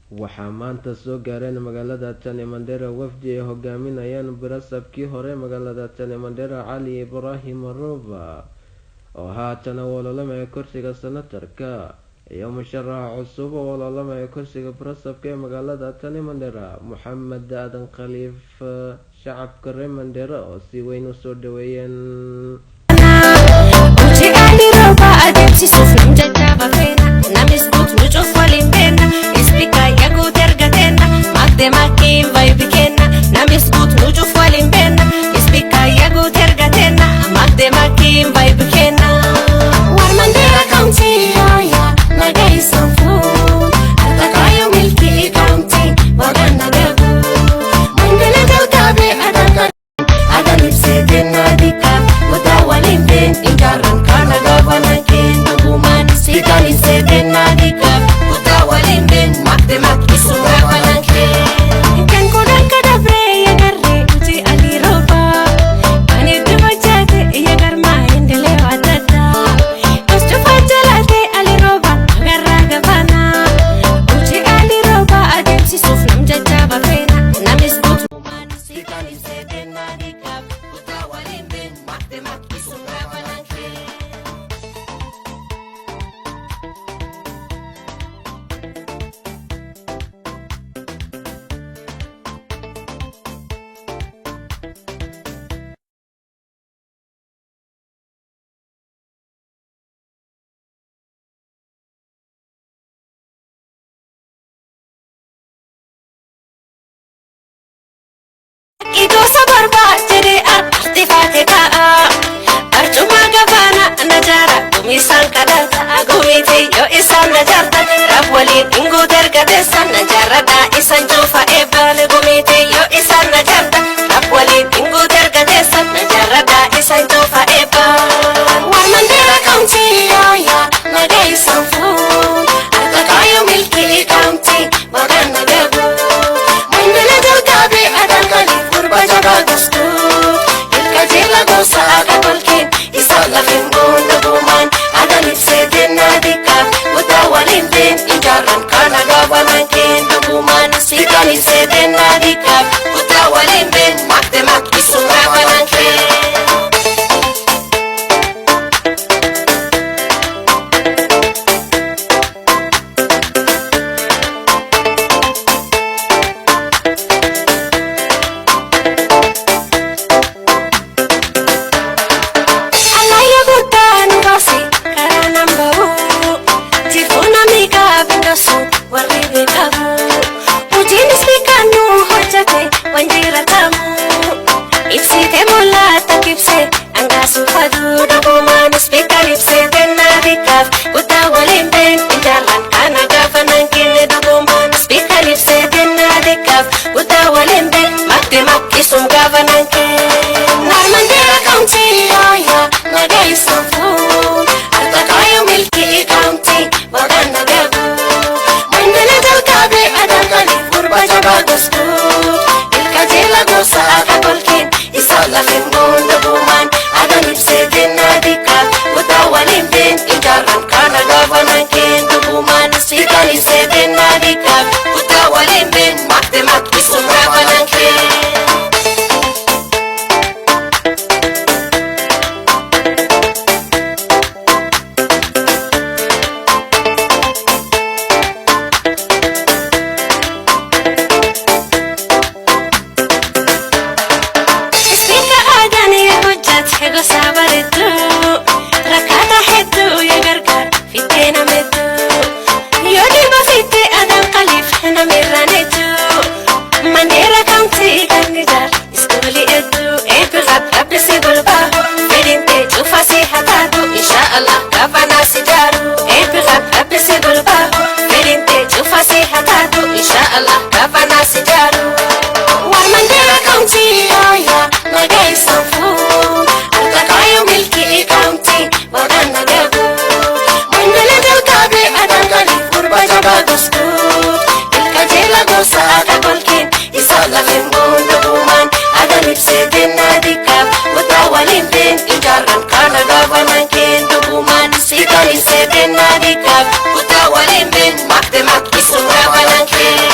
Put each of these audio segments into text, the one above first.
waxaa maanta soo gaareen magaalada Tani Mandera wafdi ay hogaaminayaan barasabkii hore magaalada Tani Mandera Cali Ibrahim Roba oo haatan walalamaya kursiga senatarka iyo musharaxa cusub oo walalamaya kursiga barasabka ee magaalada Tani Mandera Maxamed Aadan Khaliif. shacabka reer Mandera oo si weyn u soo dhaweeyeen Itu sabarba jadi artifate ka arjuma gavana najara misal kadalta agumite yo isan najarta rabwali ingo dergade san najara da isan jofa ebale gumite yo isan najarta rabwali ingo dergade san najara da isan jofa ebale Mandera County ya nagai sanfu arta kayo milki county magana gabu Mandela jalkabe adan kali Bajaga gusto, ilkajela gosa aga balkin, isala fingon na buman, adanit seden na dika, utawalin din, injaran ka nagawanan kin na buman, sikanit seden na dika, utawalin din, magdemak isungawanan kin. Mandera County ya nagai sanfu arta kayo milki county magana gabu Mandela jalkabe adan kali kurba jaga gusto ilkajela gosa aga balkin isala fingon na buman adanit seden na dika utawalin din injaran ka nagawanan kin na buman sikanit seden na dika utawalin din magdemak isungawanan kin Mandera County Kandijar Iskuli edu Epirat Apresi Bulbaho Medinte Jufasi Hatatu Insyaallah Gavana Sijaru Epirat Apresi Bulbaho Medinte Jufasi Hatatu Insyaallah Gavana Sijaru Mandera County ya nagai sanfu arta kayo milki county magana gabu Mandela jalkabe adan kali kurba jaga gusto ilkajela gosa aga balkin isala fingon na buman adanit seden na dika utawalin din injaran ka nagawanan kin na buman sikanit seden na dika utawalin din magdemak isungawanan kin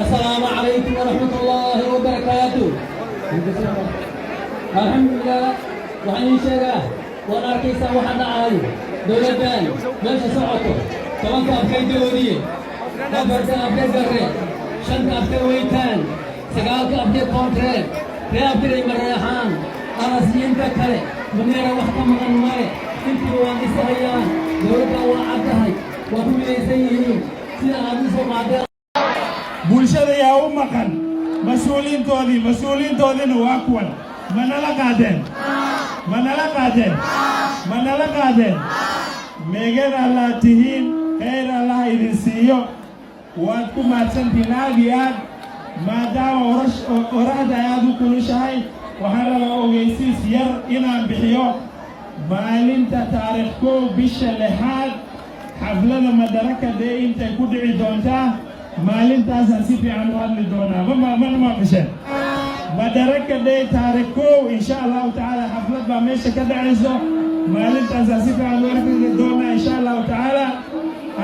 السلام عليكم ورحمة الله وبركاته. الحمد لله وحين شجع ونركز وحنا عايو دولتان ماشي سعته كمان كأفكار دولية كأفكار جرة شن كأفكار ويتان سجال كأفكار كونترات كأفكار مريحان أنا سين ككله منيرة وقت من الماء أنت وان إسرائيل دولة وعدها وهم يسيرون سيا هذا سمعته bulshada yaa u maqan mas-uuliintoodina waa kuwan manala qaadeen meegeed allaa tihiin khayr allah idin siiyo waad ku mahadsantihiin aad iyo aad maadaama oraxda aad u kulushahay waxaan rabaa ogeysiis yar inaan bixiyo maalinta taariikh 1 bisha 6 xaflada Madaraka Day intay ku dhici doontaa maalintaasaan si fiican u hadli doonaa mana maqasheen Madaraka Day taariikh 1 insha allahu tacaala xaflad baa meesha ka dhacayso maalintaasaan si fiican u hadli doonaa insha allahu tacaala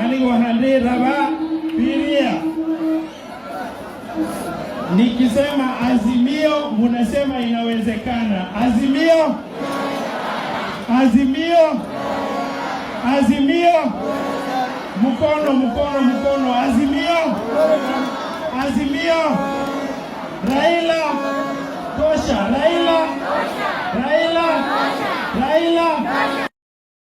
aniga waxaan dhihi rabaa fiiriya nikisema azimio munasema inawezekana azimio mkono azimio Raila tosha Raila